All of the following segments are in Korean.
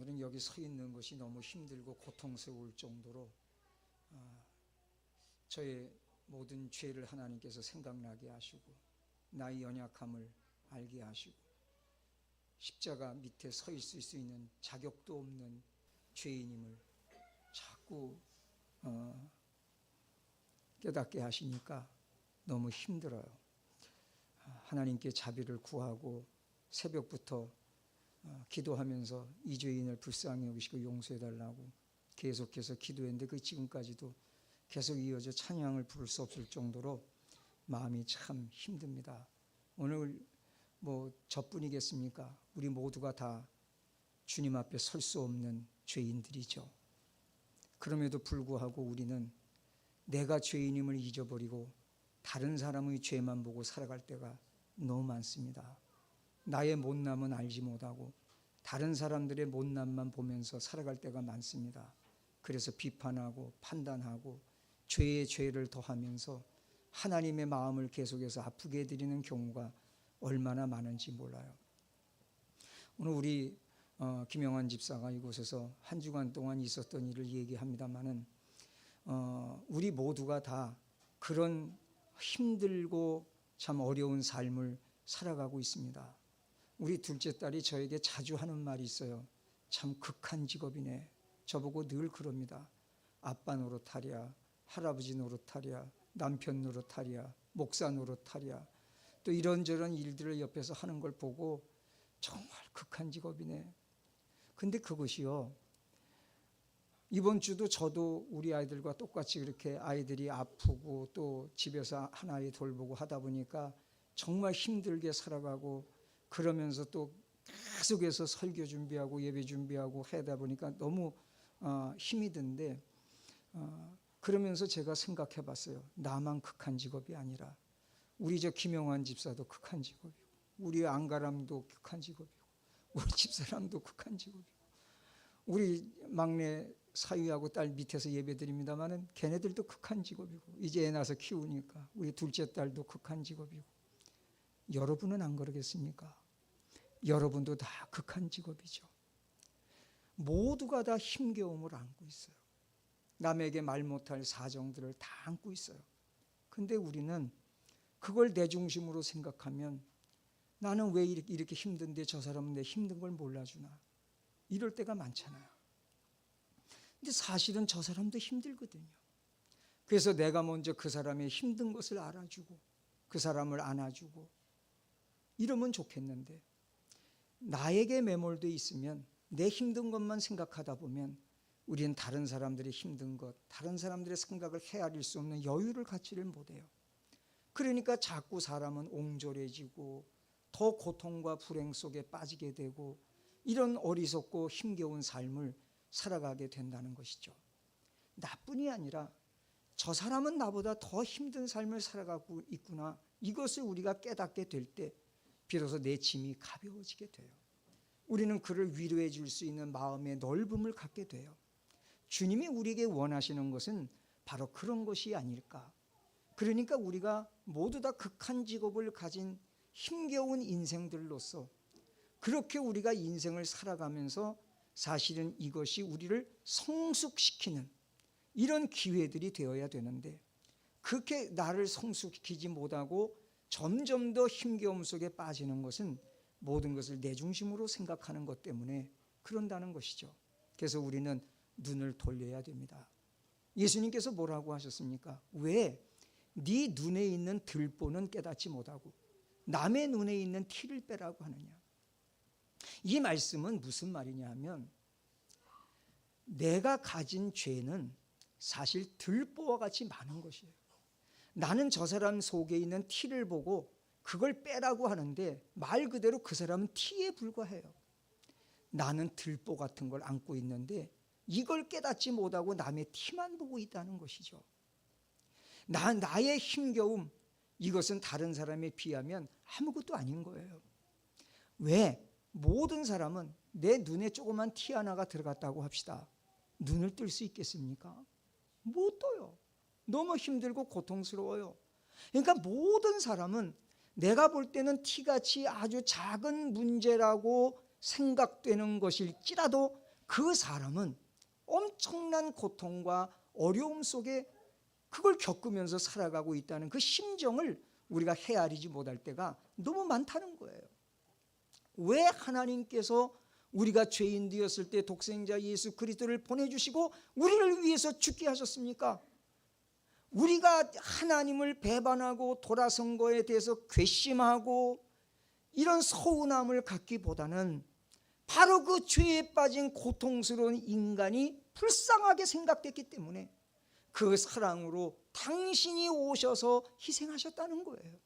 오늘은 여기 서 있는 것이 너무 힘들고 고통스러울 정도로 저의 모든 죄를 하나님께서 생각나게 하시고 나의 연약함을 알게 하시고 십자가 밑에 서 있을 수 있는 자격도 없는 죄인임을 자꾸 깨닫게 하시니까 너무 힘들어요. 하나님께 자비를 구하고 새벽부터 기도하면서 이 죄인을 불쌍히 여기시고 용서해 달라고 계속해서 기도했는데 그 지금까지도 계속 이어져 찬양을 부를 수 없을 정도로 마음이 참 힘듭니다. 오늘 뭐 저뿐이겠습니까? 우리 모두가 다 주님 앞에 설 수 없는 죄인들이죠. 그럼에도 불구하고 우리는 내가 죄인임을 잊어버리고 다른 사람의 죄만 보고 살아갈 때가 너무 많습니다. 나의 못남은 알지 못하고 다른 사람들의 못남만 보면서 살아갈 때가 많습니다. 그래서 비판하고 판단하고 죄에 죄를 더하면서 하나님의 마음을 계속해서 아프게 해드리는 경우가 얼마나 많은지 몰라요. 오늘 우리 김영환 집사가 이곳에서 한 주간 동안 있었던 일을 얘기합니다마는 우리 모두가 다 그런 힘들고 참 어려운 삶을 살아가고 있습니다. 우리 둘째 딸이 저에게 자주 하는 말이 있어요. 참 극한 직업이네. 저보고 늘 그럽니다. 아빠 노릇하랴, 할아버지 노릇하랴, 남편 노릇하랴, 목사 노릇하랴. 또 이런저런 일들을 옆에서 하는 걸 보고 정말 극한 직업이네. 근데 그것이요, 이번 주도 저도 우리 아이들과 똑같이 그렇게 아이들이 아프고 또 집에서 하나에 돌보고 하다 보니까 정말 힘들게 살아가고 그러면서 또 계속해서 설교 준비하고 예배 준비하고 하다 보니까 너무 힘이 든데 그러면서 제가 생각해 봤어요. 나만 극한 직업이 아니라 우리 저 김영환 집사도 극한 직업이고 우리 안가람도 극한 직업이고 우리 집사람도 극한 직업이고 우리 막내 사위하고 딸 밑에서 예배 드립니다마는 걔네들도 극한 직업이고 이제 애 낳아서 키우니까 우리 둘째 딸도 극한 직업이고 여러분은 안 그러겠습니까? 여러분도 다 극한 직업이죠. 모두가 다 힘겨움을 안고 있어요. 남에게 말 못할 사정들을 다 안고 있어요. 근데 우리는 그걸 내 중심으로 생각하면 나는 왜 이렇게 힘든데 저 사람은 내 힘든 걸 몰라주나 이럴 때가 많잖아요. 근데 사실은 저 사람도 힘들거든요. 그래서 내가 먼저 그 사람의 힘든 것을 알아주고 그 사람을 안아주고 이러면 좋겠는데 나에게 매몰돼 있으면 내 힘든 것만 생각하다 보면 우리는 다른 사람들의 힘든 것, 다른 사람들의 생각을 헤아릴 수 없는 여유를 갖지를 못해요. 그러니까 자꾸 사람은 옹졸해지고 더 고통과 불행 속에 빠지게 되고 이런 어리석고 힘겨운 삶을 살아가게 된다는 것이죠. 나뿐이 아니라 저 사람은 나보다 더 힘든 삶을 살아가고 있구나, 이것을 우리가 깨닫게 될 때 비로소 내 짐이 가벼워지게 돼요. 우리는 그를 위로해 줄 수 있는 마음의 넓음을 갖게 돼요. 주님이 우리에게 원하시는 것은 바로 그런 것이 아닐까. 그러니까 우리가 모두 다 극한 직업을 가진 힘겨운 인생들로서 그렇게 우리가 인생을 살아가면서 사실은 이것이 우리를 성숙시키는 이런 기회들이 되어야 되는데 그렇게 나를 성숙시키지 못하고 점점 더 힘겨움 속에 빠지는 것은 모든 것을 내 중심으로 생각하는 것 때문에 그런다는 것이죠. 그래서 우리는 눈을 돌려야 됩니다. 예수님께서 뭐라고 하셨습니까? 왜 네 눈에 있는 들보는 깨닫지 못하고 남의 눈에 있는 티를 빼라고 하느냐. 이 말씀은 무슨 말이냐 하면 내가 가진 죄는 사실 들보와 같이 많은 것이에요. 나는 저 사람 속에 있는 티를 보고 그걸 빼라고 하는데 말 그대로 그 사람은 티에 불과해요. 나는 들보 같은 걸 안고 있는데 이걸 깨닫지 못하고 남의 티만 보고 있다는 것이죠. 나의 힘겨움, 이것은 다른 사람에 비하면 아무것도 아닌 거예요. 왜? 모든 사람은 내 눈에 조그만 티 하나가 들어갔다고 합시다. 눈을 뜰 수 있겠습니까? 못 떠요. 너무 힘들고 고통스러워요. 그러니까 모든 사람은 내가 볼 때는 티같이 아주 작은 문제라고 생각되는 것일지라도 그 사람은 엄청난 고통과 어려움 속에 그걸 겪으면서 살아가고 있다는 그 심정을 우리가 헤아리지 못할 때가 너무 많다는 거예요. 왜 하나님께서 우리가 죄인 되었을 때 독생자 예수 그리스도를 보내주시고 우리를 위해서 죽게 하셨습니까? 우리가 하나님을 배반하고 돌아선 거에 대해서 괘씸하고 이런 서운함을 갖기보다는 바로 그 죄에 빠진 고통스러운 인간이 불쌍하게 생각됐기 때문에 그 사랑으로 당신이 오셔서 희생하셨다는 거예요.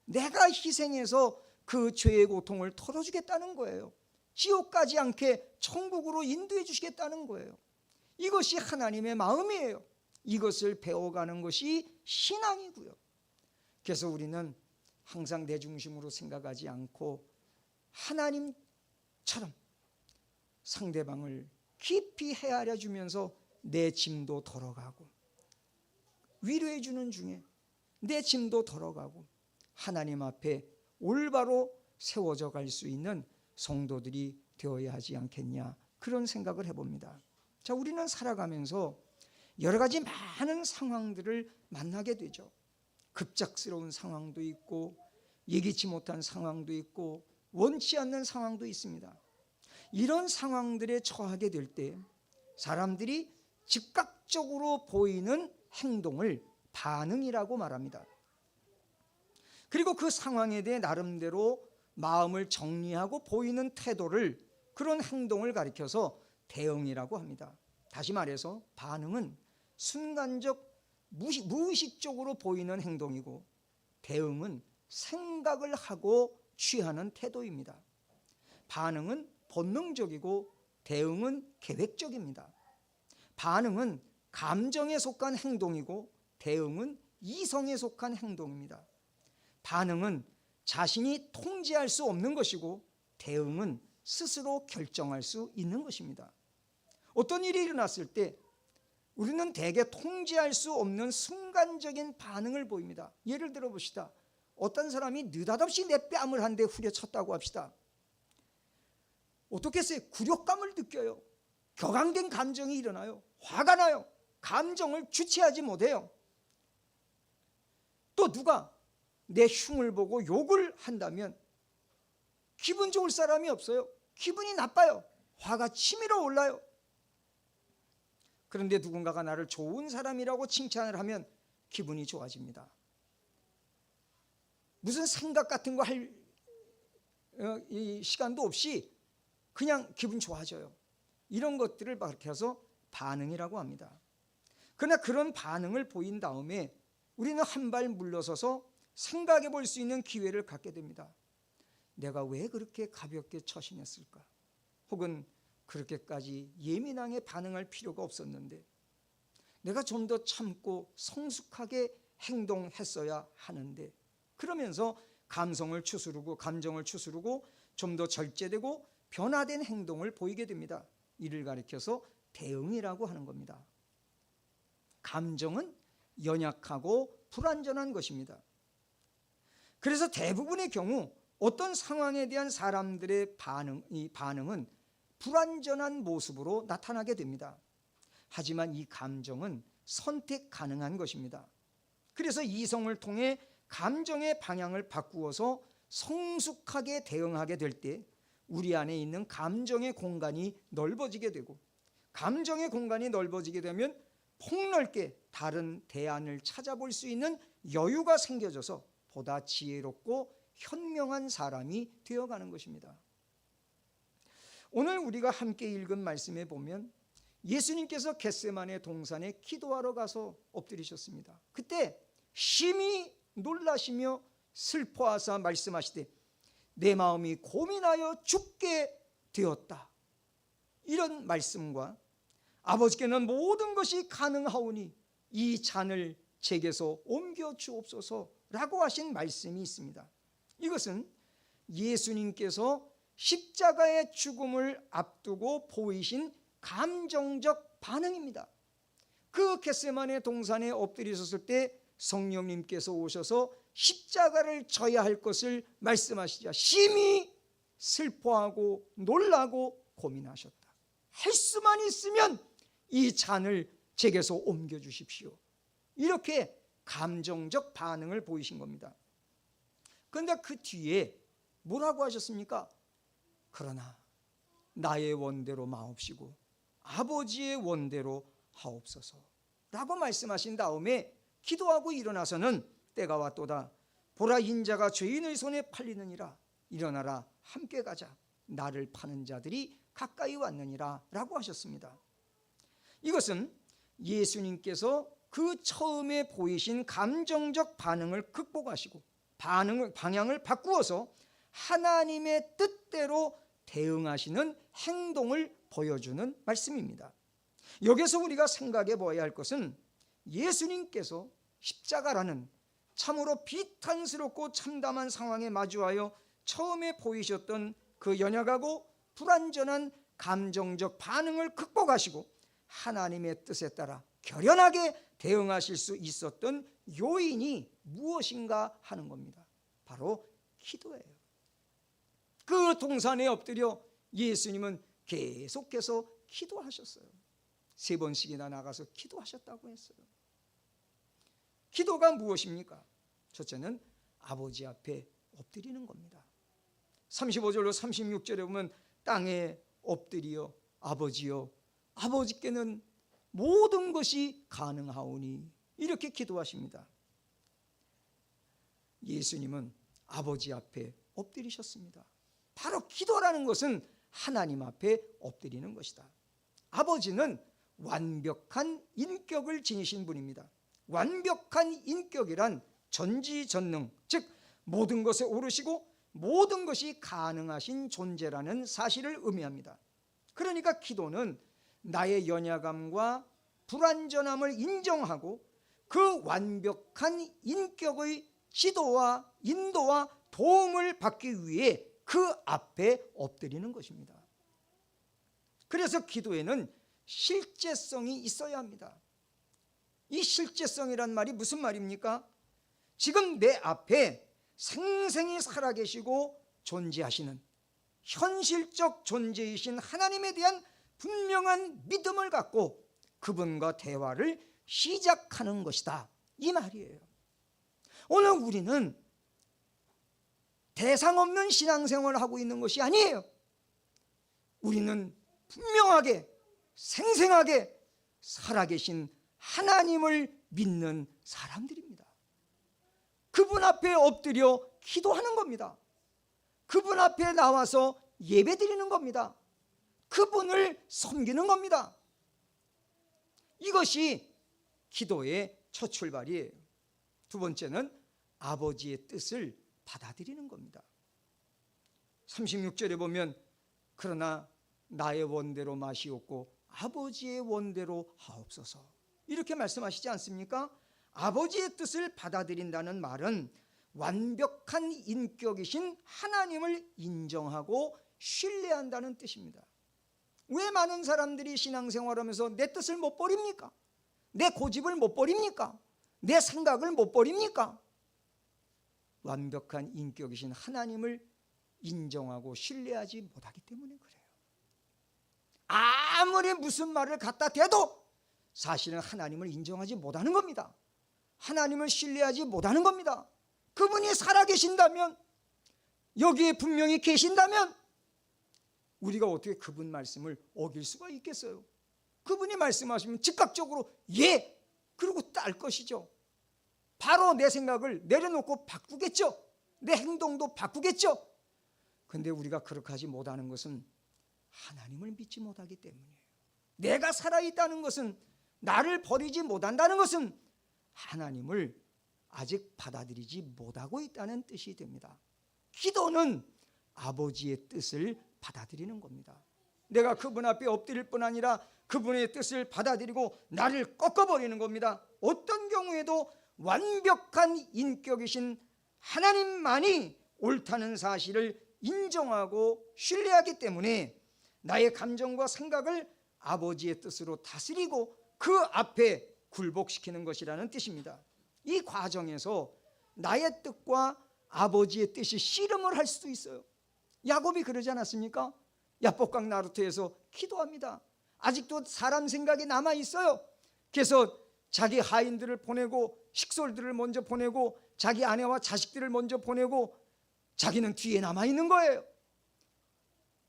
내가 희생해서 그 죄의 고통을 털어주겠다는 거예요. 지옥 가지 않게 천국으로 인도해 주시겠다는 거예요. 이것이 하나님의 마음이에요. 이것을 배워가는 것이 신앙이고요. 그래서 우리는 항상 내 중심으로 생각하지 않고 하나님처럼 상대방을 깊이 헤아려 주면서 내 짐도 덜어가고 위로해 주는 중에 내 짐도 덜어가고 하나님 앞에 올바로 세워져 갈 수 있는 성도들이 되어야 하지 않겠냐, 그런 생각을 해봅니다. 자, 우리는 살아가면서 여러 가지 많은 상황들을 만나게 되죠. 급작스러운 상황도 있고 예기치 못한 상황도 있고 원치 않는 상황도 있습니다. 이런 상황들에 처하게 될 때 사람들이 즉각적으로 보이는 행동을 반응이라고 말합니다. 그리고 그 상황에 대해 나름대로 마음을 정리하고 보이는 태도를, 그런 행동을 가리켜서 대응이라고 합니다. 다시 말해서 반응은 순간적 무의식적으로 보이는 행동이고 대응은 생각을 하고 취하는 태도입니다. 반응은 본능적이고 대응은 계획적입니다. 반응은 감정에 속한 행동이고 대응은 이성에 속한 행동입니다. 반응은 자신이 통제할 수 없는 것이고 대응은 스스로 결정할 수 있는 것입니다. 어떤 일이 일어났을 때 우리는 대개 통제할 수 없는 순간적인 반응을 보입니다. 예를 들어 봅시다. 어떤 사람이 느닷없이 내 뺨을 한 대 후려쳤다고 합시다. 어떻겠어요? 굴욕감을 느껴요. 격앙된 감정이 일어나요. 화가 나요. 감정을 주체하지 못해요. 또 누가 내 흉을 보고 욕을 한다면 기분 좋을 사람이 없어요. 기분이 나빠요. 화가 치밀어 올라요. 그런데 누군가가 나를 좋은 사람이라고 칭찬을 하면 기분이 좋아집니다. 무슨 생각 같은 거 할 시간도 없이 그냥 기분 좋아져요. 이런 것들을 밝혀서 반응이라고 합니다. 그러나 그런 반응을 보인 다음에 우리는 한 발 물러서서 생각해 볼 수 있는 기회를 갖게 됩니다. 내가 왜 그렇게 가볍게 처신했을까? 혹은 그렇게까지 예민하게 반응할 필요가 없었는데 내가 좀 더 참고 성숙하게 행동했어야 하는데, 그러면서 감정을 추스르고 좀 더 절제되고 변화된 행동을 보이게 됩니다. 이를 가리켜서 대응이라고 하는 겁니다. 감정은 연약하고 불완전한 것입니다. 그래서 대부분의 경우 어떤 상황에 대한 사람들의 반응은 불완전한 모습으로 나타나게 됩니다. 하지만 이 감정은 선택 가능한 것입니다. 그래서 이성을 통해 감정의 방향을 바꾸어서 성숙하게 대응하게 될 때 우리 안에 있는 감정의 공간이 넓어지게 되고, 감정의 공간이 넓어지게 되면 폭넓게 다른 대안을 찾아볼 수 있는 여유가 생겨져서 보다 지혜롭고 현명한 사람이 되어가는 것입니다. 오늘 우리가 함께 읽은 말씀에 보면 예수님께서 겟세마네 동산에 기도하러 가서 엎드리셨습니다. 그때 심히 놀라시며 슬퍼하사 말씀하시되 내 마음이 고민하여 죽게 되었다. 이런 말씀과 아버지께는 모든 것이 가능하오니 이 잔을 제게서 옮겨 주옵소서라고 하신 말씀이 있습니다. 이것은 예수님께서 십자가의 죽음을 앞두고 보이신 감정적 반응입니다. 그 겟세마네 동산에 엎드리셨을 때 성령님께서 오셔서 십자가를 져야 할 것을 말씀하시자 심히 슬퍼하고 놀라고 고민하셨다. 할 수만 있으면 이 잔을 제게서 옮겨주십시오. 이렇게 감정적 반응을 보이신 겁니다. 그런데 그 뒤에 뭐라고 하셨습니까? 그러나 나의 원대로 마옵시고 아버지의 원대로 하옵소서 라고 말씀하신 다음에 기도하고 일어나서는 때가 왔도다. 보라, 인자가 죄인의 손에 팔리느니라. 일어나라, 함께 가자. 나를 파는 자들이 가까이 왔느니라 라고 하셨습니다. 이것은 예수님께서 그 처음에 보이신 감정적 반응을 극복하시고 방향을 바꾸어서 하나님의 뜻대로 대응하시는 행동을 보여주는 말씀입니다. 여기서 우리가 생각해 봐야 할 것은 예수님께서 십자가라는 참으로 비탄스럽고 참담한 상황에 마주하여 처음에 보이셨던 그 연약하고 불완전한 감정적 반응을 극복하시고 하나님의 뜻에 따라 결연하게 대응하실 수 있었던 요인이 무엇인가 하는 겁니다. 바로 기도예요. 그 동산에 엎드려 예수님은 계속해서 기도하셨어요. 3번씩이나 나가서 기도하셨다고 했어요. 기도가 무엇입니까? 첫째는 아버지 앞에 엎드리는 겁니다. 35절로 36절에 보면 땅에 엎드려 아버지여, 아버지께는 모든 것이 가능하오니, 이렇게 기도하십니다. 예수님은 아버지 앞에 엎드리셨습니다. 바로 기도라는 것은 하나님 앞에 엎드리는 것이다. 아버지는 완벽한 인격을 지니신 분입니다. 완벽한 인격이란 전지전능, 즉 모든 것에 오르시고 모든 것이 가능하신 존재라는 사실을 의미합니다. 그러니까 기도는 나의 연약함과 불완전함을 인정하고 그 완벽한 인격의 지도와 인도와 도움을 받기 위해 그 앞에 엎드리는 것입니다. 그래서 기도에는 실제성이 있어야 합니다. 이 실제성이란 말이 무슨 말입니까? 지금 내 앞에 생생히 살아계시고 존재하시는 현실적 존재이신 하나님에 대한 분명한 믿음을 갖고 그분과 대화를 시작하는 것이다, 이 말이에요. 오늘 우리는 대상 없는 신앙생활을 하고 있는 것이 아니에요. 우리는 분명하게 생생하게 살아계신 하나님을 믿는 사람들입니다. 그분 앞에 엎드려 기도하는 겁니다. 그분 앞에 나와서 예배드리는 겁니다. 그분을 섬기는 겁니다. 이것이 기도의 첫 출발이에요. 두 번째는 아버지의 뜻을 받아들이는 겁니다. 36절에 보면 그러나 나의 원대로 마시옵고 아버지의 원대로 하옵소서, 이렇게 말씀하시지 않습니까? 아버지의 뜻을 받아들인다는 말은 완벽한 인격이신 하나님을 인정하고 신뢰한다는 뜻입니다. 왜 많은 사람들이 신앙생활하면서 내 뜻을 못 버립니까? 내 고집을 못 버립니까? 내 생각을 못 버립니까? 완벽한 인격이신 하나님을 인정하고 신뢰하지 못하기 때문에 그래요. 아무리 무슨 말을 갖다 대도 사실은 하나님을 인정하지 못하는 겁니다. 하나님을 신뢰하지 못하는 겁니다. 그분이 살아계신다면, 여기에 분명히 계신다면 우리가 어떻게 그분 말씀을 어길 수가 있겠어요? 그분이 말씀하시면 즉각적으로 예, 그러고 딸 것이죠. 바로 내 생각을 내려놓고 바꾸겠죠. 내 행동도 바꾸겠죠. 그런데 우리가 그렇게 하지 못하는 것은 하나님을 믿지 못하기 때문이에요. 내가 살아있다는 것은, 나를 버리지 못한다는 것은 하나님을 아직 받아들이지 못하고 있다는 뜻이 됩니다. 기도는 아버지의 뜻을 받아들이는 겁니다. 내가 그분 앞에 엎드릴 뿐 아니라 그분의 뜻을 받아들이고 나를 꺾어버리는 겁니다. 어떤 경우에도 완벽한 인격이신 하나님만이 옳다는 사실을 인정하고 신뢰하기 때문에 나의 감정과 생각을 아버지의 뜻으로 다스리고 그 앞에 굴복시키는 것이라는 뜻입니다. 이 과정에서 나의 뜻과 아버지의 뜻이 씨름을 할 수도 있어요. 야곱이 그러지 않았습니까? 야복강 나루터에서 기도합니다. 아직도 사람 생각이 남아 있어요. 그래서 자기 하인들을 보내고 식솔들을 먼저 보내고 자기 아내와 자식들을 먼저 보내고 자기는 뒤에 남아 있는 거예요.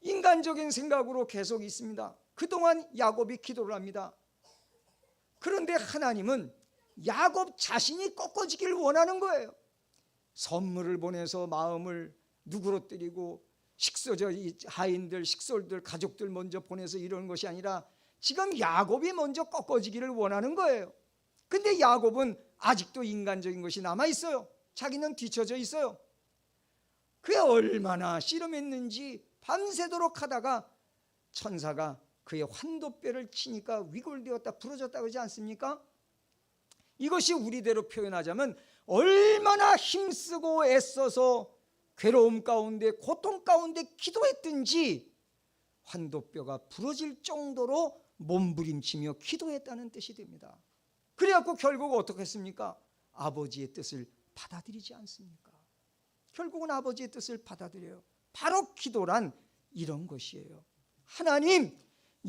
인간적인 생각으로 계속 있습니다. 그동안 야곱이 기도를 합니다. 그런데 하나님은 야곱 자신이 꺾어지기를 원하는 거예요. 선물을 보내서 마음을 누그러뜨리고 하인들, 식솔들, 가족들 먼저 보내서 이러는 것이 아니라 지금 야곱이 먼저 꺾어지기를 원하는 거예요. 근데 야곱은 아직도 인간적인 것이 남아있어요. 자기는 뒤처져 있어요. 그게 얼마나 씨름했는지 밤새도록 하다가 천사가 그의 환도뼈를 치니까 위골되었다 부러졌다 그러지 않습니까? 이것이 우리대로 표현하자면 얼마나 힘쓰고 애써서 괴로움 가운데 고통 가운데 기도했든지 환도뼈가 부러질 정도로 몸부림치며 기도했다는 뜻이 됩니다. 그래갖고 결국 어떻게 했습니까? 아버지의 뜻을 받아들이지 않습니까? 결국은 아버지의 뜻을 받아들여요. 바로 기도란 이런 것이에요. 하나님,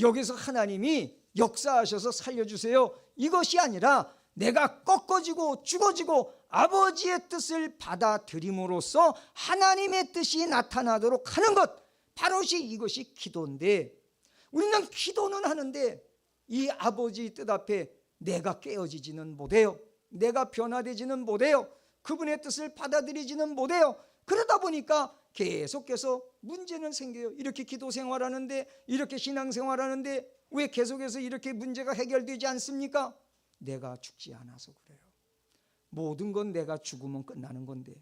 여기서 하나님이 역사하셔서 살려주세요, 이것이 아니라 내가 꺾어지고 죽어지고 아버지의 뜻을 받아들임으로써 하나님의 뜻이 나타나도록 하는 것, 바로 이것이 기도인데, 우리는 기도는 하는데 이 아버지의 뜻 앞에 내가 깨어지지는 못해요. 내가 변화되지는 못해요. 그분의 뜻을 받아들이지는 못해요. 그러다 보니까 계속해서 문제는 생겨요. 이렇게 기도 생활하는데, 이렇게 신앙생활하는데 왜 계속해서 이렇게 문제가 해결되지 않습니까? 내가 죽지 않아서 그래요. 모든 건 내가 죽으면 끝나는 건데,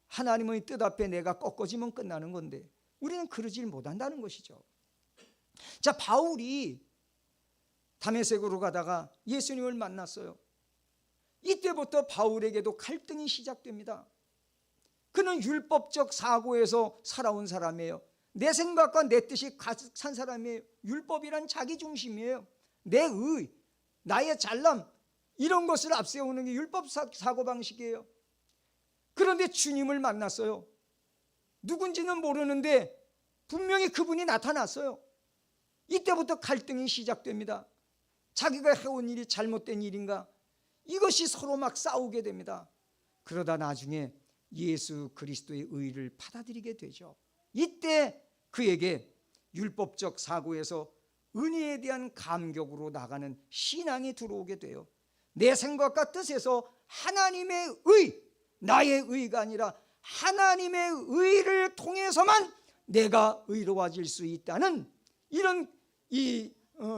하나님의 뜻 앞에 내가 꺾어지면 끝나는 건데 우리는 그러질 못한다는 것이죠. 자, 바울이 다메섹으로 가다가 예수님을 만났어요. 이때부터 바울에게도 갈등이 시작됩니다. 그는 율법적 사고에서 살아온 사람이에요. 내 생각과 내 뜻이 가득 찬 사람이에요. 율법이란 자기중심이에요. 내 의, 나의 잘남, 이런 것을 앞세우는 게 율법 사고방식이에요. 그런데 주님을 만났어요. 누군지는 모르는데 분명히 그분이 나타났어요. 이때부터 갈등이 시작됩니다. 자기가 해온 일이 잘못된 일인가, 이것이 서로 막 싸우게 됩니다. 그러다 나중에 예수 그리스도의 의를 받아들이게 되죠. 이때 그에게 율법적 사고에서 은혜에 대한 감격으로 나가는 신앙이 들어오게 돼요. 내 생각과 뜻에서 하나님의 의, 나의 의가 아니라 하나님의 의를 통해서만 내가 의로워질 수 있다는 이런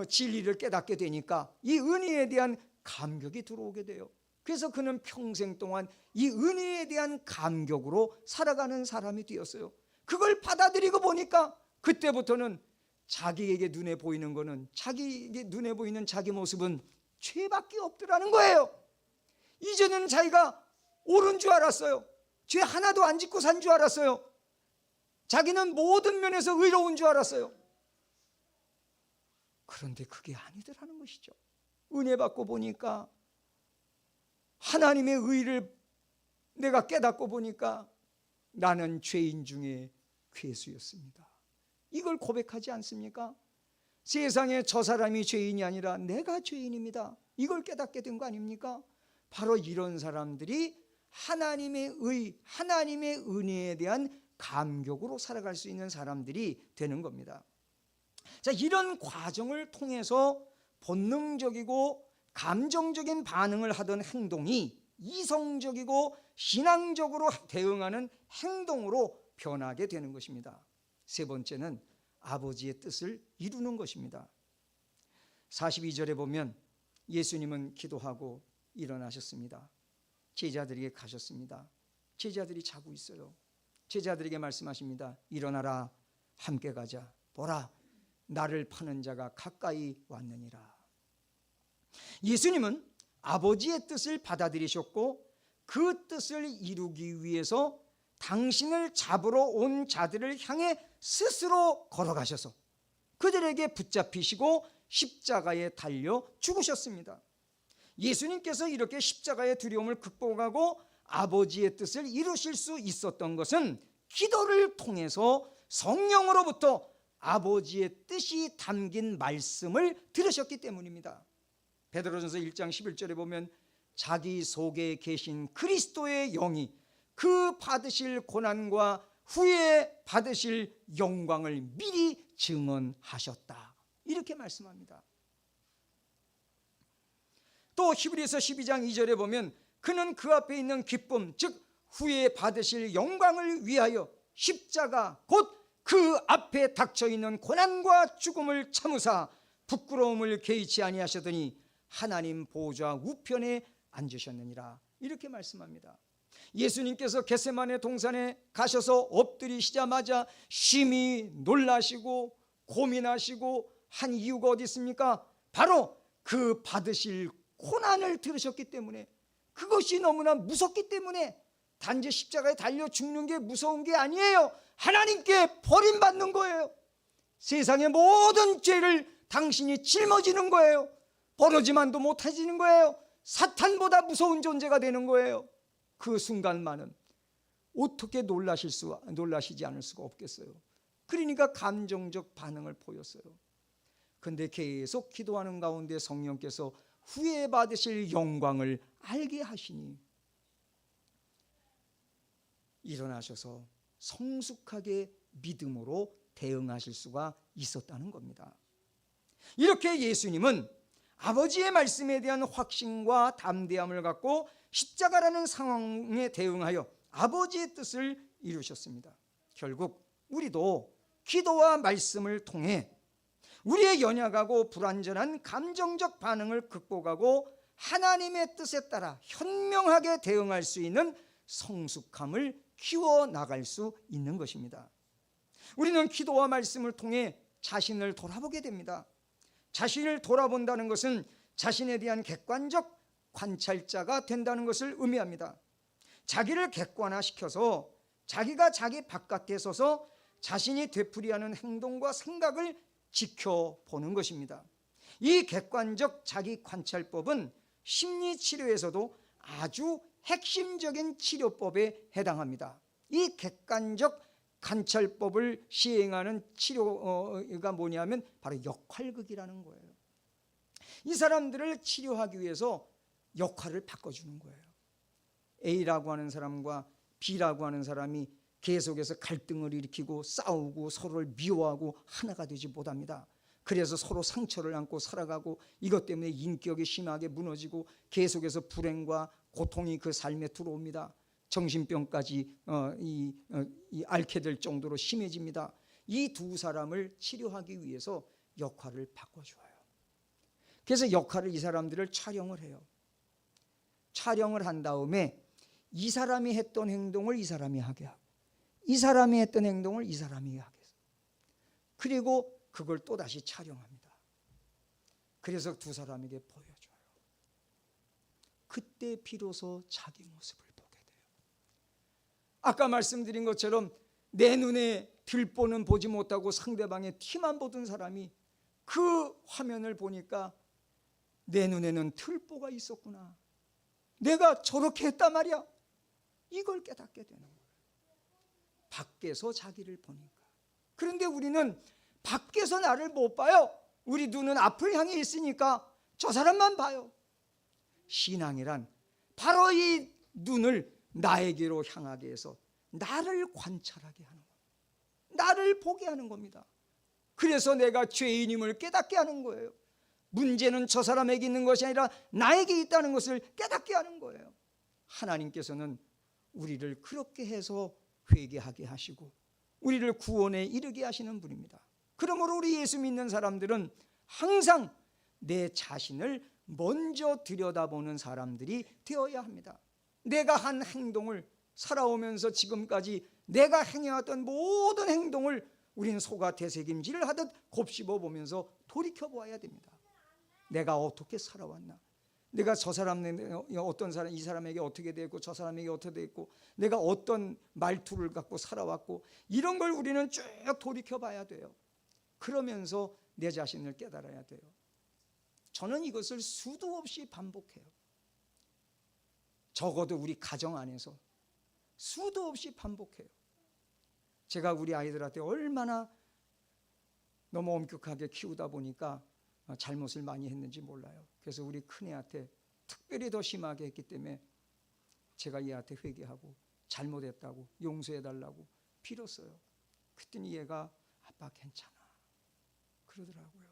진리를 깨닫게 되니까 이 은혜에 대한 감격이 들어오게 돼요. 그래서 그는 평생 동안 이 은혜에 대한 감격으로 살아가는 사람이 되었어요. 그걸 받아들이고 보니까 그때부터는 자기에게 눈에 보이는 거는, 자기에게 눈에 보이는 자기 모습은 죄밖에 없더라는 거예요. 이전에는 자기가 옳은 줄 알았어요. 죄 하나도 안 짓고 산 줄 알았어요. 자기는 모든 면에서 의로운 줄 알았어요. 그런데 그게 아니더라는 것이죠. 은혜 받고 보니까, 하나님의 의를 내가 깨닫고 보니까 나는 죄인 중에 괴수였습니다. 이걸 고백하지 않습니까? 세상에 저 사람이 죄인이 아니라 내가 죄인입니다. 이걸 깨닫게 된 거 아닙니까? 바로 이런 사람들이 하나님의 의, 하나님의 은혜에 대한 감격으로 살아갈 수 있는 사람들이 되는 겁니다. 자, 이런 과정을 통해서 본능적이고 감정적인 반응을 하던 행동이 이성적이고 신앙적으로 대응하는 행동으로 변하게 되는 것입니다. 세 번째는 아버지의 뜻을 이루는 것입니다. 42절에 보면 예수님은 기도하고 일어나셨습니다. 제자들에게 가셨습니다. 제자들이 자고 있어요. 제자들에게 말씀하십니다. 일어나라, 함께 가자. 보라, 나를 파는 자가 가까이 왔느니라. 예수님은 아버지의 뜻을 받아들이셨고 그 뜻을 이루기 위해서 당신을 잡으러 온 자들을 향해 스스로 걸어가셔서 그들에게 붙잡히시고 십자가에 달려 죽으셨습니다. 예수님께서 이렇게 십자가의 두려움을 극복하고 아버지의 뜻을 이루실 수 있었던 것은 기도를 통해서 성령으로부터 아버지의 뜻이 담긴 말씀을 들으셨기 때문입니다. 베드로전서 1장 11절에 보면 자기 속에 계신 그리스도의 영이 그 받으실 고난과 후에 받으실 영광을 미리 증언하셨다, 이렇게 말씀합니다. 또 히브리서 12장 2절에 보면 그는 그 앞에 있는 기쁨, 즉 후에 받으실 영광을 위하여 십자가 곧 그 앞에 닥쳐있는 고난과 죽음을 참으사 부끄러움을 개의치 아니하시더니 하나님 보좌 우편에 앉으셨느니라, 이렇게 말씀합니다. 예수님께서 겟세마네 동산에 가셔서 엎드리시자마자 심히 놀라시고 고민하시고 한 이유가 어디 있습니까? 바로 그 받으실 고난을 들으셨기 때문에, 그것이 너무나 무섭기 때문에, 단지 십자가에 달려 죽는 게 무서운 게 아니에요. 하나님께 버림받는 거예요. 세상의 모든 죄를 당신이 짊어지는 거예요. 버러지만도 못해지는 거예요. 사탄보다 무서운 존재가 되는 거예요. 그 순간만은 어떻게 놀라시지 않을 수가 없겠어요. 그러니까 감정적 반응을 보였어요. 근데 계속 기도하는 가운데 성령께서 후에 받으실 영광을 알게 하시니 일어나셔서 성숙하게 믿음으로 대응하실 수가 있었다는 겁니다. 이렇게 예수님은 아버지의 말씀에 대한 확신과 담대함을 갖고 십자가라는 상황에 대응하여 아버지의 뜻을 이루셨습니다. 결국 우리도 기도와 말씀을 통해 우리의 연약하고 불완전한 감정적 반응을 극복하고 하나님의 뜻에 따라 현명하게 대응할 수 있는 성숙함을 키워나갈 수 있는 것입니다. 우리는 기도와 말씀을 통해 자신을 돌아보게 됩니다. 자신을 돌아본다는 것은 자신에 대한 객관적 관찰자가 된다는 것을 의미합니다. 자기를 객관화시켜서 자기가 자기 바깥에 서서 자신이 되풀이하는 행동과 생각을 지켜보는 것입니다. 이 객관적 자기 관찰법은 심리치료에서도 아주 핵심적인 치료법에 해당합니다. 이 객관적 관찰법을 시행하는 치료가 뭐냐면 바로 역할극이라는 거예요. 이 사람들을 치료하기 위해서 역할을 바꿔주는 거예요. A라고 하는 사람과 B라고 하는 사람이 계속해서 갈등을 일으키고 싸우고 서로를 미워하고 하나가 되지 못합니다. 그래서 서로 상처를 안고 살아가고 이것 때문에 인격이 심하게 무너지고 계속해서 불행과 고통이 그 삶에 들어옵니다. 정신병까지 앓게 될 정도로 심해집니다. 이 두 사람을 치료하기 위해서 역할을 바꿔줘요. 그래서 역할을 이 사람들을 촬영을 해요. 촬영을 한 다음에 이 사람이 했던 행동을 이 사람이 하게 하고 이 사람이 했던 행동을 이 사람이 하게 해서 그리고 그걸 또다시 촬영합니다. 그래서 두 사람에게 보여줘요. 그때 비로소 자기 모습을 보게 돼요. 아까 말씀드린 것처럼 내 눈에 들보는 보지 못하고 상대방의 티만 보던 사람이 그 화면을 보니까 내 눈에는 들보가 있었구나. 내가 저렇게 했단 말이야. 이걸 깨닫게 되는 거예요. 밖에서 자기를 보니까. 그런데 우리는 밖에서 나를 못 봐요. 우리 눈은 앞을 향해 있으니까 저 사람만 봐요. 신앙이란 바로 이 눈을 나에게로 향하게 해서 나를 관찰하게 하는 겁니다. 나를 보게 하는 겁니다. 그래서 내가 죄인임을 깨닫게 하는 거예요. 문제는 저 사람에게 있는 것이 아니라 나에게 있다는 것을 깨닫게 하는 거예요. 하나님께서는 우리를 그렇게 해서 회개하게 하시고 우리를 구원에 이르게 하시는 분입니다. 그러므로 우리 예수 믿는 사람들은 항상 내 자신을 먼저 들여다보는 사람들이 되어야 합니다. 내가 한 행동을 살아오면서 지금까지 내가 행해왔던 모든 행동을 우리는 소가 되새김질을 하듯 곱씹어 보면서 돌이켜 보아야 됩니다. 내가 어떻게 살아왔나? 내가 저 사람에게 어떤 사람, 이 사람에게 어떻게 됐고 저 사람에게 어떻게 됐고 내가 어떤 말투를 갖고 살아왔고 이런 걸 우리는 쭉 돌이켜 봐야 돼요. 그러면서 내 자신을 깨달아야 돼요. 저는 이것을 수도 없이 반복해요. 적어도 우리 가정 안에서 수도 없이 반복해요. 제가 우리 아이들한테 얼마나 너무 엄격하게 키우다 보니까 잘못을 많이 했는지 몰라요. 그래서 우리 큰애한테 특별히 더 심하게 했기 때문에 제가 얘한테 회개하고 잘못했다고 용서해달라고 빌었어요. 그랬더니 얘가 아빠 괜찮아 그러더라고요.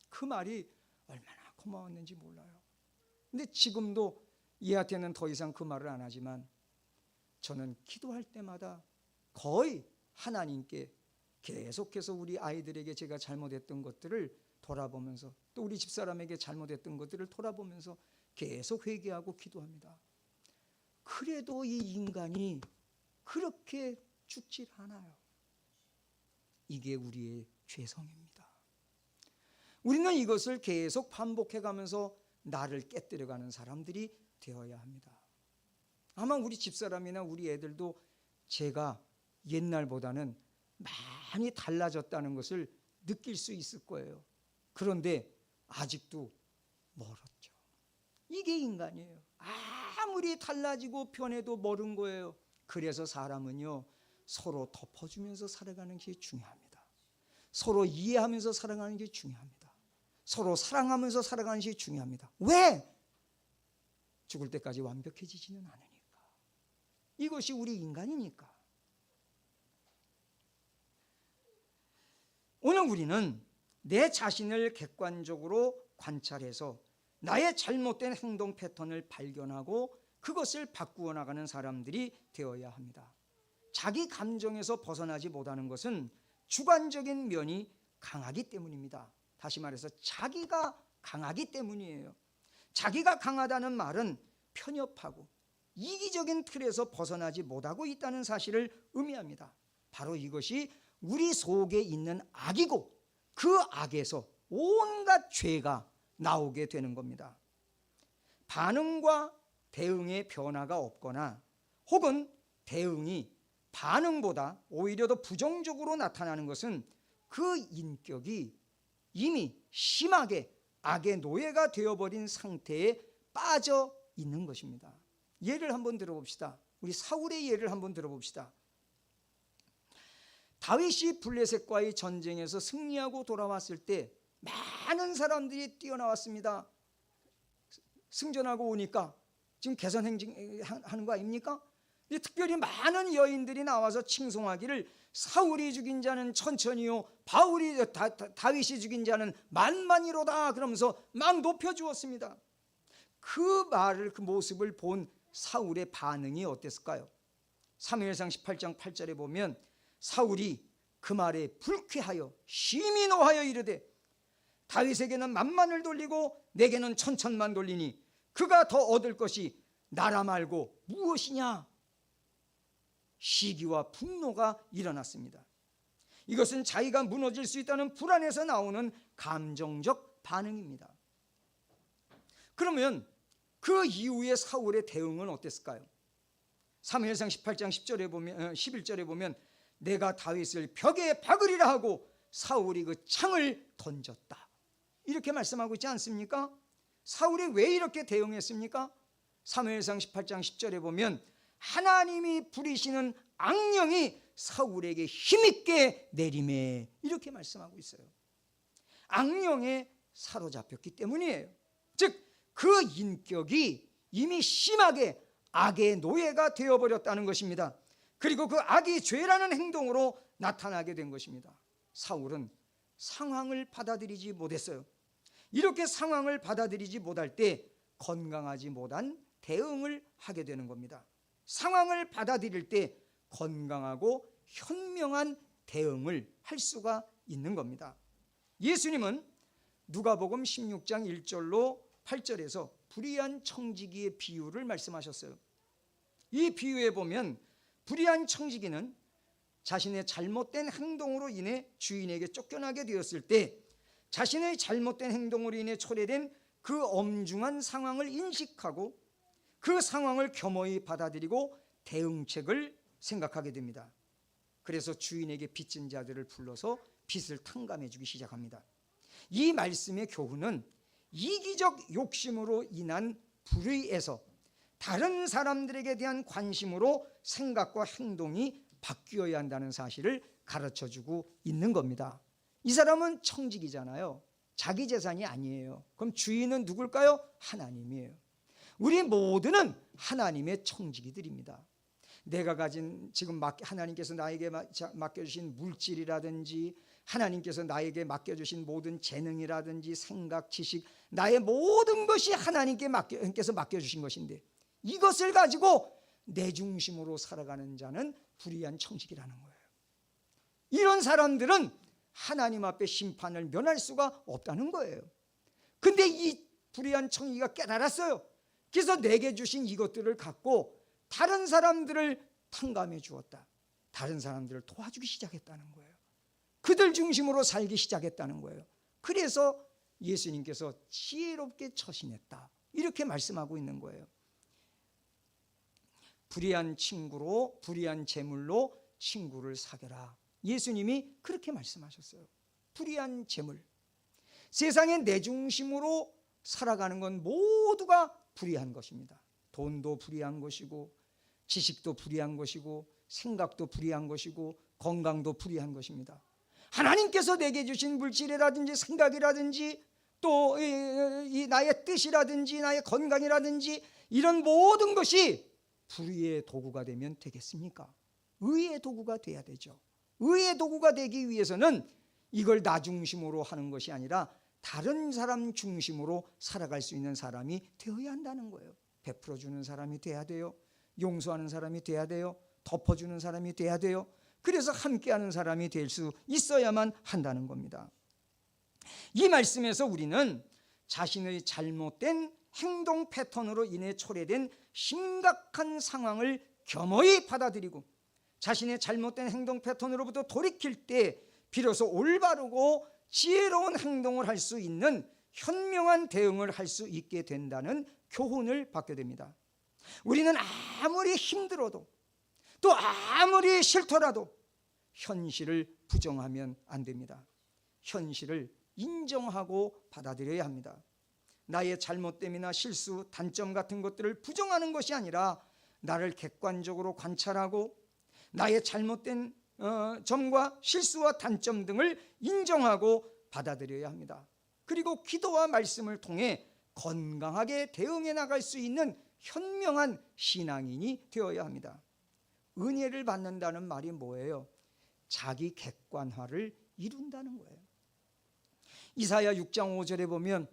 그 말이 얼마나 고마웠는지 몰라요. 근데 지금도 얘한테는 더 이상 그 말을 안 하지만 저는 기도할 때마다 거의 하나님께 계속해서 우리 아이들에게 제가 잘못했던 것들을 돌아보면서 또 우리 집사람에게 잘못했던 것들을 돌아보면서 계속 회개하고 기도합니다. 그래도 이 인간이 그렇게 죽질 않아요. 이게 우리의 죄성입니다. 우리는 이것을 계속 반복해가면서 나를 깨뜨려가는 사람들이 되어야 합니다. 아마 우리 집사람이나 우리 애들도 제가 옛날보다는 많이 달라졌다는 것을 느낄 수 있을 거예요. 그런데 아직도 멀었죠. 이게 인간이에요. 아무리 달라지고 변해도 멀은 거예요. 그래서 사람은요, 서로 덮어주면서 살아가는 게 중요합니다. 서로 이해하면서 살아가는 게 중요합니다. 서로 사랑하면서 살아가는 게 중요합니다. 왜? 죽을 때까지 완벽해지지는 않으니까. 이것이 우리 인간이니까. 오늘 우리는 내 자신을 객관적으로 관찰해서 나의 잘못된 행동 패턴을 발견하고 그것을 바꾸어 나가는 사람들이 되어야 합니다. 자기 감정에서 벗어나지 못하는 것은 주관적인 면이 강하기 때문입니다. 다시 말해서 자기가 강하기 때문이에요. 자기가 강하다는 말은 편협하고 이기적인 틀에서 벗어나지 못하고 있다는 사실을 의미합니다. 바로 이것이 우리 속에 있는 악이고 그 악에서 온갖 죄가 나오게 되는 겁니다. 반응과 대응의 변화가 없거나 혹은 대응이 반응보다 오히려 더 부정적으로 나타나는 것은 그 인격이 이미 심하게 악의 노예가 되어버린 상태에 빠져 있는 것입니다. 예를 한번 들어봅시다. 우리 사울의 예를 한번 들어봅시다. 다윗이 블레셋과의 전쟁에서 승리하고 돌아왔을 때 많은 사람들이 뛰어나왔습니다. 승전하고 오니까 지금 개선행진하는 거 아닙니까? 특별히 많은 여인들이 나와서 칭송하기를 사울이 죽인 자는 천천히요 다윗이 죽인 자는 만만이로다 그러면서 막 높여주었습니다. 그 말을 그 모습을 본 사울의 반응이 어땠을까요? 사무엘상 18장 8절에 보면 사울이 그 말에 불쾌하여 심히 노하여 이르되 다윗에게는 만만을 돌리고 내게는 천천만 돌리니 그가 더 얻을 것이 나라 말고 무엇이냐? 시기와 분노가 일어났습니다. 이것은 자기가 무너질 수 있다는 불안에서 나오는 감정적 반응입니다. 그러면 그 이후에 사울의 대응은 어땠을까요? 사무엘상 18장 10절에 보면 11절에 보면 내가 다윗을 벽에 박으리라 하고 사울이 그 창을 던졌다. 이렇게 말씀하고 있지 않습니까? 사울이 왜 이렇게 대응했습니까? 사무엘상 18장 10절에 보면 하나님이 부리시는 악령이 사울에게 힘있게 내림에 이렇게 말씀하고 있어요. 악령에 사로잡혔기 때문이에요. 즉 그 인격이 이미 심하게 악의 노예가 되어버렸다는 것입니다. 그리고 그 악이 죄라는 행동으로 나타나게 된 것입니다. 사울은 상황을 받아들이지 못했어요. 이렇게 상황을 받아들이지 못할 때 건강하지 못한 대응을 하게 되는 겁니다. 상황을 받아들일 때 건강하고 현명한 대응을 할 수가 있는 겁니다. 예수님은 누가복음 16장 1절로 8절에서 불의한 청지기의 비유를 말씀하셨어요. 이 비유에 보면 불의한 청지기는 자신의 잘못된 행동으로 인해 주인에게 쫓겨나게 되었을 때 자신의 잘못된 행동으로 인해 초래된 그 엄중한 상황을 인식하고 그 상황을 겸허히 받아들이고 대응책을 생각하게 됩니다. 그래서 주인에게 빚진 자들을 불러서 빚을 탕감해 주기 시작합니다. 이 말씀의 교훈은 이기적 욕심으로 인한 불의에서 다른 사람들에게 대한 관심으로 생각과 행동이 바뀌어야 한다는 사실을 가르쳐주고 있는 겁니다. 이 사람은 청직이잖아요. 자기 재산이 아니에요. 그럼 주인은 누굴까요? 하나님이에요. 우리 모두는 하나님의 청지기들입니다. 내가 가진 지금 하나님께서 나에게 맡겨주신 물질이라든지 하나님께서 나에게 맡겨주신 모든 재능이라든지 생각, 지식, 나의 모든 것이 하나님께서 맡겨주신 것인데 이것을 가지고 내 중심으로 살아가는 자는 불의한 청지기라는 거예요. 이런 사람들은 하나님 앞에 심판을 면할 수가 없다는 거예요. 근데 이 불의한 청지기가 깨달았어요. 그래서 내게 주신 이것들을 갖고 다른 사람들을 탕감해 주었다. 다른 사람들을 도와주기 시작했다는 거예요. 그들 중심으로 살기 시작했다는 거예요. 그래서 예수님께서 지혜롭게 처신했다. 이렇게 말씀하고 있는 거예요. 불의한 친구로, 불의한 재물로 친구를 사겨라. 예수님이 그렇게 말씀하셨어요. 불의한 재물. 세상에 내 중심으로 살아가는 건 모두가 불의한 것입니다. 돈도 불의한 것이고 지식도 불의한 것이고 생각도 불의한 것이고 건강도 불의한 것입니다. 하나님께서 내게 주신 물질이라든지 생각이라든지 또 나의 뜻이라든지 나의 건강이라든지 이런 모든 것이 불의의 도구가 되면 되겠습니까? 의의 도구가 돼야 되죠. 의의 도구가 되기 위해서는 이걸 나 중심으로 하는 것이 아니라 다른 사람 중심으로 살아갈 수 있는 사람이 되어야 한다는 거예요. 베풀어주는 사람이 돼야 돼요. 용서하는 사람이 돼야 돼요. 덮어주는 사람이 돼야 돼요. 그래서 함께하는 사람이 될 수 있어야만 한다는 겁니다. 이 말씀에서 우리는 자신의 잘못된 행동 패턴으로 인해 초래된 심각한 상황을 겸허히 받아들이고 자신의 잘못된 행동 패턴으로부터 돌이킬 때 비로소 올바르고 지혜로운 행동을 할 수 있는 현명한 대응을 할 수 있게 된다는 교훈을 받게 됩니다. 우리는 아무리 힘들어도 또 아무리 싫더라도 현실을 부정하면 안 됩니다. 현실을 인정하고 받아들여야 합니다. 나의 잘못됨이나 실수, 단점 같은 것들을 부정하는 것이 아니라 나를 객관적으로 관찰하고 나의 잘못된 점과 실수와 단점 등을 인정하고 받아들여야 합니다. 그리고 기도와 말씀을 통해 건강하게 대응해 나갈 수 있는 현명한 신앙인이 되어야 합니다. 은혜를 받는다는 말이 뭐예요? 자기 객관화를 이룬다는 거예요. 이사야 6장 5절에 보면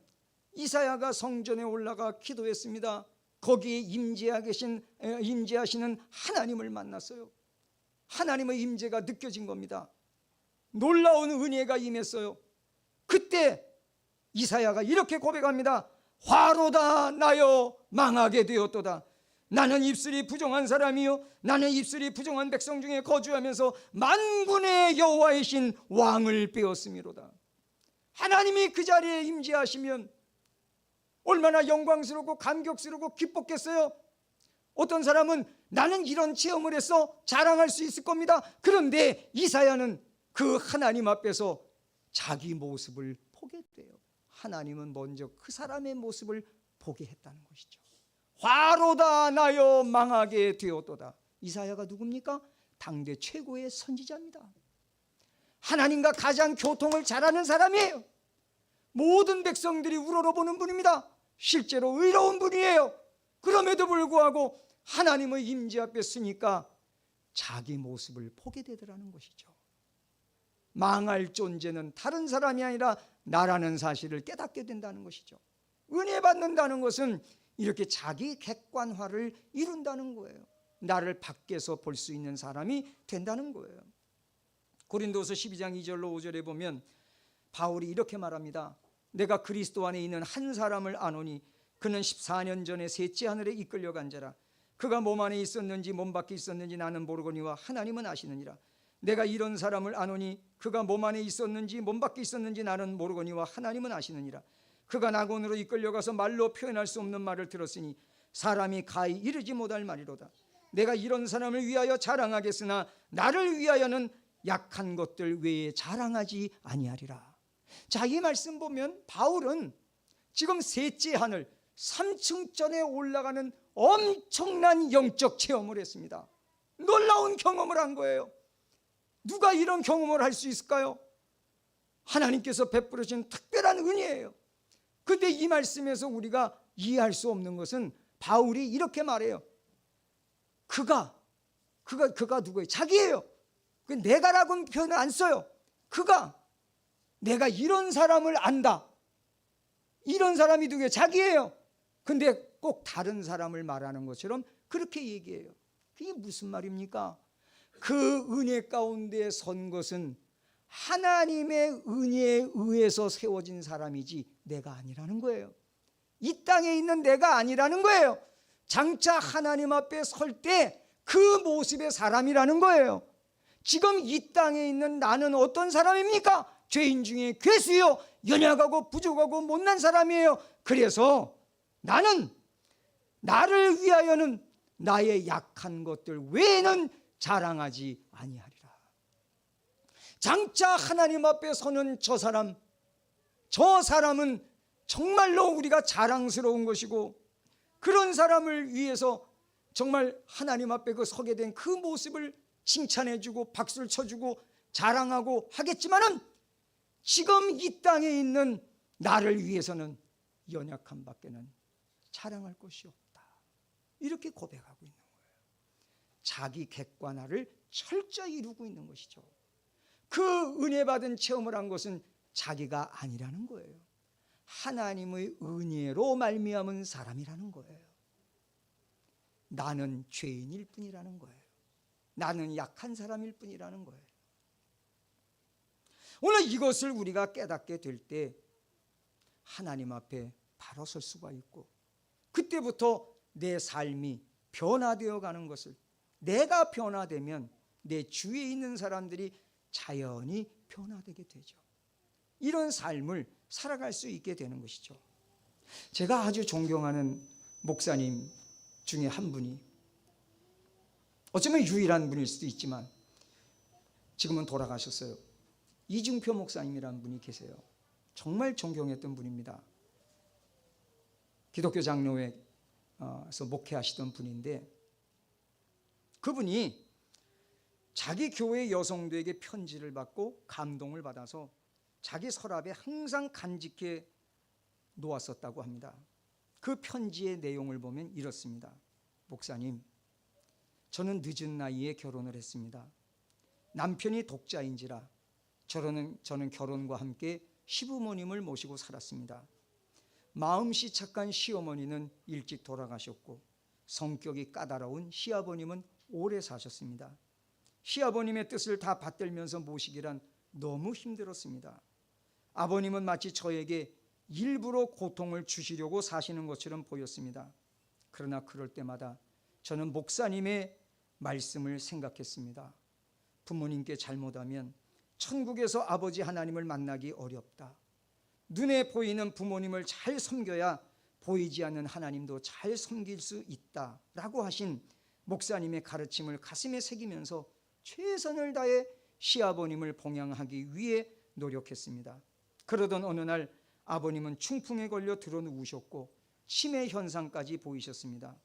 이사야가 성전에 올라가 기도했습니다. 거기에 임재하시는 하나님을 만났어요. 하나님의 임재가 느껴진 겁니다. 놀라운 은혜가 임했어요. 그때 이사야가 이렇게 고백합니다. 화로다 나여 망하게 되었도다. 나는 입술이 부정한 사람이요 나는 입술이 부정한 백성 중에 거주하면서 만군의 여호와이신 왕을 빼었음이로다. 하나님이 그 자리에 임재하시면 얼마나 영광스럽고 감격스럽고 기뻤겠어요. 어떤 사람은 나는 이런 체험을 해서 자랑할 수 있을 겁니다. 그런데 이사야는 그 하나님 앞에서 자기 모습을 포기했대요. 하나님은 먼저 그 사람의 모습을 보게 했다는 것이죠. 화로다 나여 망하게 되었도다. 이사야가 누굽니까? 당대 최고의 선지자입니다. 하나님과 가장 교통을 잘하는 사람이에요. 모든 백성들이 우러러보는 분입니다. 실제로 의로운 분이에요. 그럼에도 불구하고 하나님의 임재 앞에 서니까 자기 모습을 보게 되더라는 것이죠. 망할 존재는 다른 사람이 아니라 나라는 사실을 깨닫게 된다는 것이죠. 은혜 받는다는 것은 이렇게 자기 객관화를 이룬다는 거예요. 나를 밖에서 볼 수 있는 사람이 된다는 거예요. 고린도서 12장 2절로 5절에 보면 바울이 이렇게 말합니다. 내가 그리스도 안에 있는 한 사람을 아노니 그는 14년 전에 셋째 하늘에 이끌려간 자라. 그가 몸 안에 있었는지 몸 밖에 있었는지 나는 모르거니와 하나님은 아시느니라. 내가 이런 사람을 아노니 그가 몸 안에 있었는지 몸 밖에 있었는지 나는 모르거니와 하나님은 아시느니라. 그가 낙원으로 이끌려가서 말로 표현할 수 없는 말을 들었으니 사람이 가히 이르지 못할 말이로다. 내가 이런 사람을 위하여 자랑하겠으나 나를 위하여는 약한 것들 외에 자랑하지 아니하리라. 자, 이 말씀 보면 바울은 지금 셋째 하늘 3층전에 올라가는 엄청난 영적 체험을 했습니다. 놀라운 경험을 한 거예요. 누가 이런 경험을 할 수 있을까요? 하나님께서 베풀어 주신 특별한 은혜예요. 그런데 이 말씀에서 우리가 이해할 수 없는 것은 바울이 이렇게 말해요. 그가 누구예요? 자기예요. 내가라고는 표현을 안 써요. 내가 이런 사람을 안다. 이런 사람이 누구예요? 자기예요. 근데 꼭 다른 사람을 말하는 것처럼 그렇게 얘기해요. 그게 무슨 말입니까? 그 은혜 가운데 선 것은 하나님의 은혜에 의해서 세워진 사람이지 내가 아니라는 거예요. 이 땅에 있는 내가 아니라는 거예요. 장차 하나님 앞에 설 때 그 모습의 사람이라는 거예요. 지금 이 땅에 있는 나는 어떤 사람입니까? 죄인 중에 괴수요, 연약하고 부족하고 못난 사람이에요. 그래서 나를 위하여는 나의 약한 것들 외에는 자랑하지 아니하리라. 장차 하나님 앞에 서는 저 사람은 정말로 우리가 자랑스러운 것이고, 그런 사람을 위해서 정말 하나님 앞에 서게 된 그 모습을 칭찬해주고 박수를 쳐주고 자랑하고 하겠지만은, 지금 이 땅에 있는 나를 위해서는 연약한 밖에는 자랑할 것이 없다. 이렇게 고백하고 있는 거예요. 자기 객관화를 철저히 이루고 있는 것이죠. 그 은혜 받은 체험을 한 것은 자기가 아니라는 거예요. 하나님의 은혜로 말미암은 사람이라는 거예요. 나는 죄인일 뿐이라는 거예요. 나는 약한 사람일 뿐이라는 거예요. 오늘 이것을 우리가 깨닫게 될 때 하나님 앞에 바로 설 수가 있고, 그때부터 내 삶이 변화되어 가는 것을, 내가 변화되면 내 주위에 있는 사람들이 자연히 변화되게 되죠. 이런 삶을 살아갈 수 있게 되는 것이죠. 제가 아주 존경하는 목사님 중에 한 분이, 어쩌면 유일한 분일 수도 있지만 지금은 돌아가셨어요. 이중표 목사님이라는 분이 계세요. 정말 존경했던 분입니다. 기독교 장로회에서 목회하시던 분인데, 그분이 자기 교회 여성들에게 편지를 받고 감동을 받아서 자기 서랍에 항상 간직해 놓았었다고 합니다. 그 편지의 내용을 보면 이렇습니다. 목사님, 저는 늦은 나이에 결혼을 했습니다. 남편이 독자인지라 저는 결혼과 함께 시부모님을 모시고 살았습니다. 마음씨 착한 시어머니는 일찍 돌아가셨고, 성격이 까다로운 시아버님은 오래 사셨습니다. 시아버님의 뜻을 다 받들면서 모시기란 너무 힘들었습니다. 아버님은 마치 저에게 일부러 고통을 주시려고 사시는 것처럼 보였습니다. 그러나 그럴 때마다 저는 목사님의 말씀을 생각했습니다. 부모님께 잘못하면 천국에서 아버지 하나님을 만나기 어렵다. 눈에 보이는 부모님을 잘 섬겨야 보이지 않는 하나님도 잘 섬길 수 있다 라고 하신 목사님의 가르침을 가슴에 새기면서 최선을 다해 시아버님을 봉양하기 위해 노력했습니다. 그러던 어느 날 아버님은 충풍에 걸려 들어 누우셨고 치매 현상까지 보이셨습니다.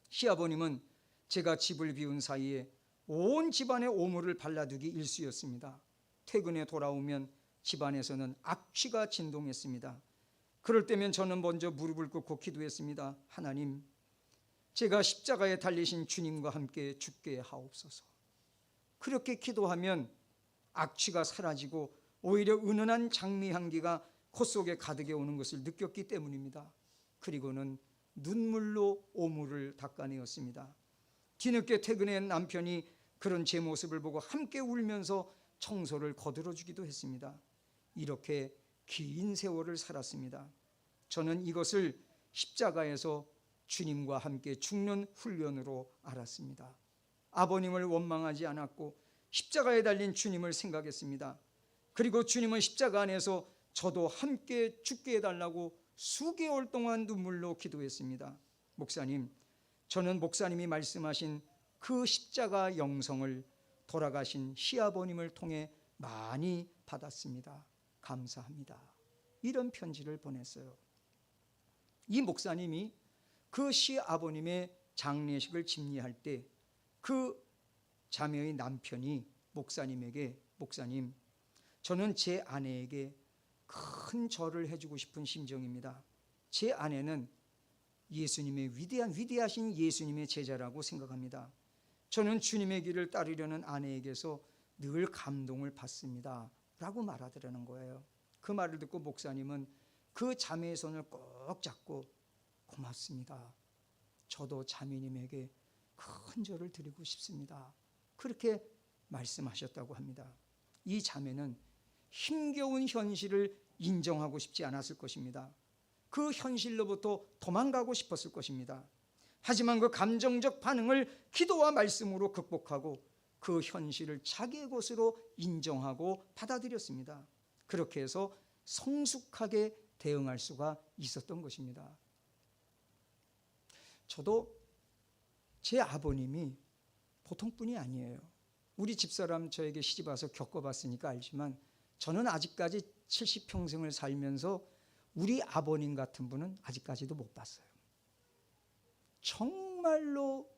시아버님은 제가 집을 비운 사이에 온 집안에 오물을 발라두기 일쑤였습니다. 퇴근에 돌아오면 집안에서는 악취가 진동했습니다. 그럴 때면 저는 먼저 무릎을 꿇고 기도했습니다. 하나님, 제가 십자가에 달리신 주님과 함께 죽게 하옵소서. 그렇게 기도하면 악취가 사라지고 오히려 은은한 장미 향기가 콧속에 가득해 오는 것을 느꼈기 때문입니다. 그리고는 눈물로 오물을 닦아내었습니다. 뒤늦게 퇴근한 남편이 그런 제 모습을 보고 함께 울면서 청소를 거들어주기도 했습니다. 이렇게 긴 세월을 살았습니다. 저는 이것을 십자가에서 주님과 함께 죽는 훈련으로 알았습니다. 아버님을 원망하지 않았고 십자가에 달린 주님을 생각했습니다. 그리고 주님은 십자가 안에서 저도 함께 죽게 해달라고 수개월 동안 눈물로 기도했습니다. 목사님, 저는 목사님이 말씀하신 그 십자가 영성을 돌아가신 시아버님을 통해 많이 받았습니다. 감사합니다. 이런 편지를 보냈어요. 이 목사님이 그 시아버님의 장례식을 집례할 때 그 자매의 남편이 목사님에게, 목사님, 저는 제 아내에게 큰 절을 해주고 싶은 심정입니다. 제 아내는 예수님의 위대하신 예수님의 제자라고 생각합니다. 저는 주님의 길을 따르려는 아내에게서 늘 감동을 받습니다 라고 말하더라는 거예요. 그 말을 듣고 목사님은 그 자매의 손을 꼭 잡고 고맙습니다. 저도 자매님에게 큰 절을 드리고 싶습니다. 그렇게 말씀하셨다고 합니다. 이 자매는 힘겨운 현실을 인정하고 싶지 않았을 것입니다. 그 현실로부터 도망가고 싶었을 것입니다. 하지만 그 감정적 반응을 기도와 말씀으로 극복하고 그 현실을 자기의 것으로 인정하고 받아들였습니다. 그렇게 해서 성숙하게 대응할 수가 있었던 것입니다. 저도 제 아버님이 보통 분이 아니에요. 우리 집사람 저에게 시집 와서 겪어봤으니까 알지만 저는 아직까지 70평생을 살면서 우리 아버님 같은 분은 아직까지도 못 봤어요. 정말로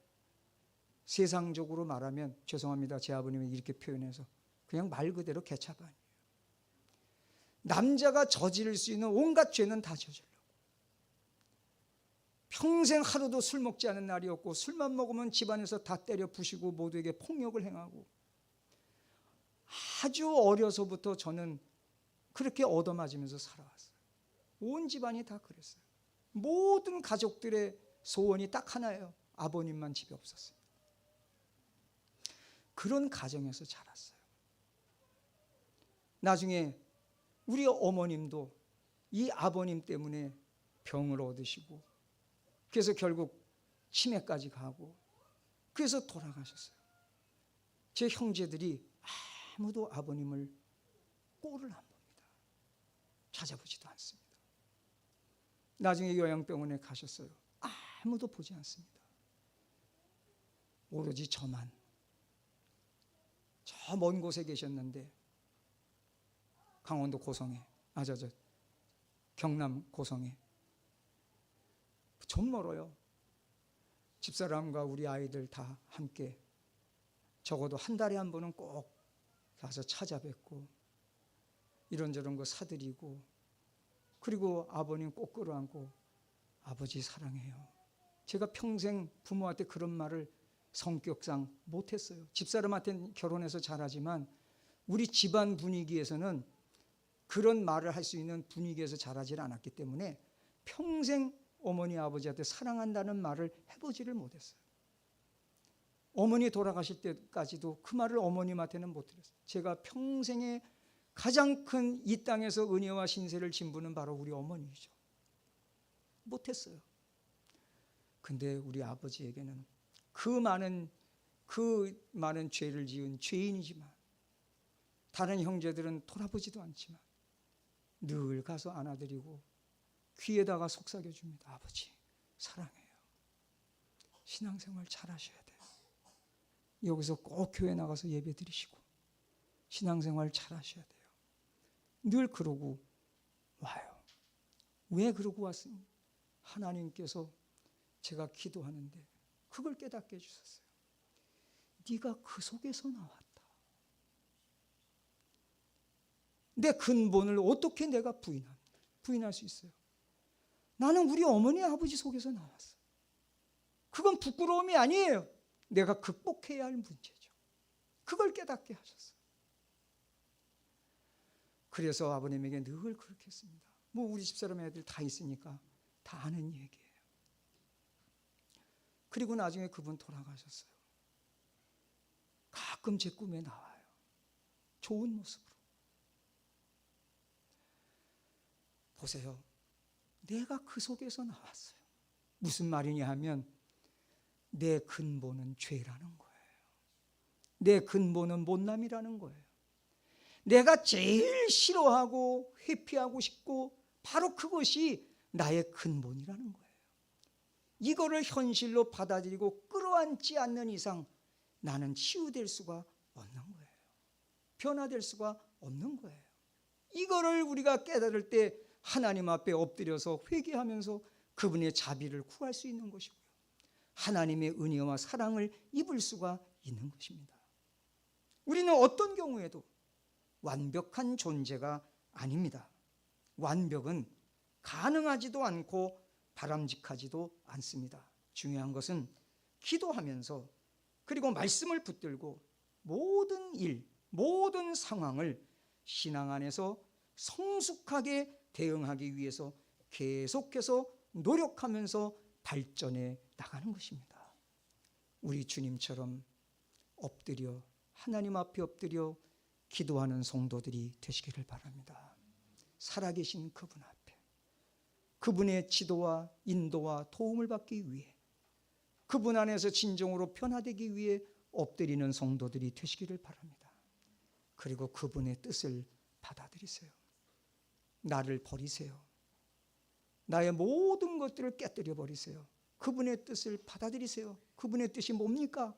세상적으로 말하면 죄송합니다. 제 아버님이 이렇게 표현해서 그냥 말 그대로 개차반이에요. 남자가 저지를 수 있는 온갖 죄는 다 저질러고 평생 하루도 술 먹지 않은 날이 없고 술만 먹으면 집안에서 다 때려 부시고 모두에게 폭력을 행하고 아주 어려서부터 저는 그렇게 얻어맞으면서 살아왔어요. 온 집안이 다 그랬어요. 모든 가족들의 소원이 딱 하나예요. 아버님만 집에 없었어요. 그런 가정에서 자랐어요. 나중에 우리 어머님도 이 아버님 때문에 병을 얻으시고 그래서 결국 치매까지 가고 그래서 돌아가셨어요. 제 형제들이 아무도 아버님을 꼴을 안 봅니다. 찾아보지도 않습니다. 나중에 요양병원에 가셨어요. 아무도 보지 않습니다. 오로지 저만. 저 먼 곳에 계셨는데 강원도 고성에, 경남 고성에 좀 멀어요. 집사람과 우리 아이들 다 함께 적어도 한 달에 한 번은 꼭 가서 찾아뵙고 이런저런 거 사드리고 그리고 아버님 꼭 끌어안고 아버지 사랑해요. 제가 평생 부모한테 그런 말을 성격상 못했어요. 집사람한테는 결혼해서 잘하지만 우리 집안 분위기에서는 그런 말을 할 수 있는 분위기에서 자라질 않았기 때문에 평생 어머니 아버지한테 사랑한다는 말을 해보지를 못했어요. 어머니 돌아가실 때까지도 그 말을 어머님한테는 못 드렸어요. 제가 평생에 가장 큰 이 땅에서 은혜와 신세를 진 분은 바로 우리 어머니이죠. 못했어요. 근데 우리 아버지에게는 그 많은 죄를 지은 죄인이지만 다른 형제들은 돌아보지도 않지만 늘 가서 안아드리고 귀에다가 속삭여줍니다. 아버지 사랑해요. 신앙생활 잘하셔야 돼요. 여기서 꼭 교회 나가서 예배 드리시고 신앙생활 잘하셔야 돼요. 늘 그러고 와요. 왜 그러고 왔습니까? 하나님께서 제가 기도하는데 그걸 깨닫게 해주셨어요. 네가 그 속에서 나왔다. 내 근본을 어떻게 내가 부인할 수 있어요? 나는 우리 어머니 아버지 속에서 나왔어. 그건 부끄러움이 아니에요. 내가 극복해야 할 문제죠. 그걸 깨닫게 하셨어요. 그래서 아버님에게 늘 그렇게 했습니다. 뭐 우리 집사람 애들 다 있으니까 다 아는 얘기예요. 그리고 나중에 그분 돌아가셨어요. 가끔 제 꿈에 나와요. 좋은 모습으로. 보세요. 내가 그 속에서 나왔어요. 무슨 말이냐 하면 내 근본은 죄라는 거예요. 내 근본은 못남이라는 거예요. 내가 제일 싫어하고 회피하고 싶고 바로 그것이 나의 근본이라는 거예요. 이거를 현실로 받아들이고 끌어안지 않는 이상 나는 치유될 수가 없는 거예요. 변화될 수가 없는 거예요. 이거를 우리가 깨달을 때 하나님 앞에 엎드려서 회개하면서 그분의 자비를 구할 수 있는 것이고요. 하나님의 은혜와 사랑을 입을 수가 있는 것입니다. 우리는 어떤 경우에도 완벽한 존재가 아닙니다. 완벽은 가능하지도 않고 바람직하지도 않습니다. 중요한 것은 기도하면서 그리고 말씀을 붙들고 모든 일, 모든 상황을 신앙 안에서 성숙하게 대응하기 위해서 계속해서 노력하면서 발전해 나가는 것입니다. 우리 주님처럼 엎드려 하나님 앞에 엎드려 기도하는 성도들이 되시기를 바랍니다. 살아계신 그분 앞에 그분의 지도와 인도와 도움을 받기 위해 그분 안에서 진정으로 변화되기 위해 엎드리는 성도들이 되시기를 바랍니다. 그리고 그분의 뜻을 받아들이세요. 나를 버리세요. 나의 모든 것들을 깨뜨려 버리세요. 그분의 뜻을 받아들이세요. 그분의 뜻이 뭡니까?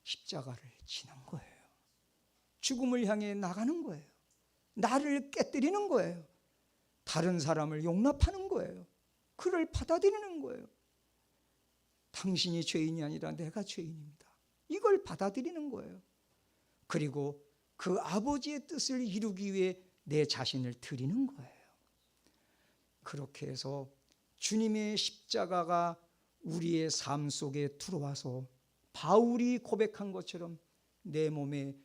십자가를 지는 거예요. 죽음을 향해 나가는 거예요. 나를 깨뜨리는 거예요. 다른 사람을 용납하는 거예요. 그를 받아들이는 거예요. 당신이 죄인이 아니라 내가 죄인입니다. 이걸 받아들이는 거예요. 그리고 그 아버지의 뜻을 이루기 위해 내 자신을 드리는 거예요. 그렇게 해서 주님의 십자가가 우리의 삶 속에 들어와서 바울이 고백한 것처럼 내 몸에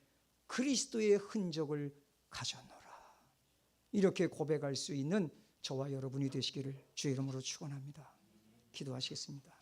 그리스도의 흔적을 가져놓으라. 이렇게 고백할 수 있는 저와 여러분이 되시기를 주의 이름으로 축원합니다. 기도하시겠습니다.